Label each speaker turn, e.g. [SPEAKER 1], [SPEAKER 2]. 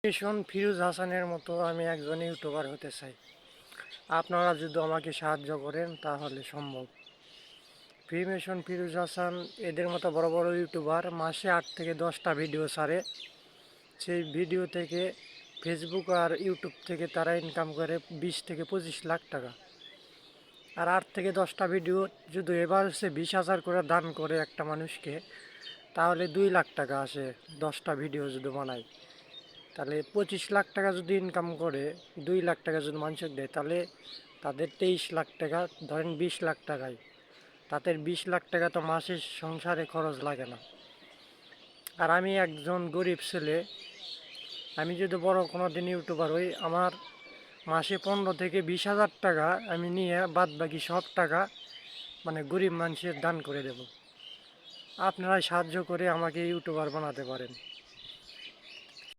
[SPEAKER 1] Mission Firoz হাসানের মতো আমি একজন ইউটিউবার হতে চাই। আপনারা যদি আমাকে সাহায্য করেন তাহলে সম্ভব। মিশন ফিরোজ হাসান এদের মতো বড় বড় ইউটিউবার মাসে 8 থেকে 10টা ভিডিও ছাড়ে। সেই ভিডিও থেকে ফেসবুক আর ইউটিউব থেকে তারা ইনকাম করে 20 থেকে 25 লাখ টাকা। আর 8 থেকে 10টা ভিডিও যদি এবার সে 20,000 করে দান করে একটা মানুষকে, তাহলে 2 লাখ টাকা আসে। 10টা ভিডিও যদি বানায় তাহলে 25 লাখ টাকা যদি ইনকাম করে, 2 লাখ টাকা যদি মানুষকে দেয়, তাহলে তাদের 23 লাখ টাকা, ধরেন 20 লাখ টাকায় তাদের 20 লাখ টাকা তো মাসের সংসারে খরচ লাগে না। আর আমি একজন গরিব ছেলে, আমি যদি বড় কোনো দিন ইউটিউবার হই, আমার মাসে 15 থেকে 20,000 টাকা আমি নিয়ে বাদ বাকি সব টাকা গরিব মানুষের দান করে দেব। আপনারা সাহায্য করে আমাকে ইউটিউবার বানাতে পারেন।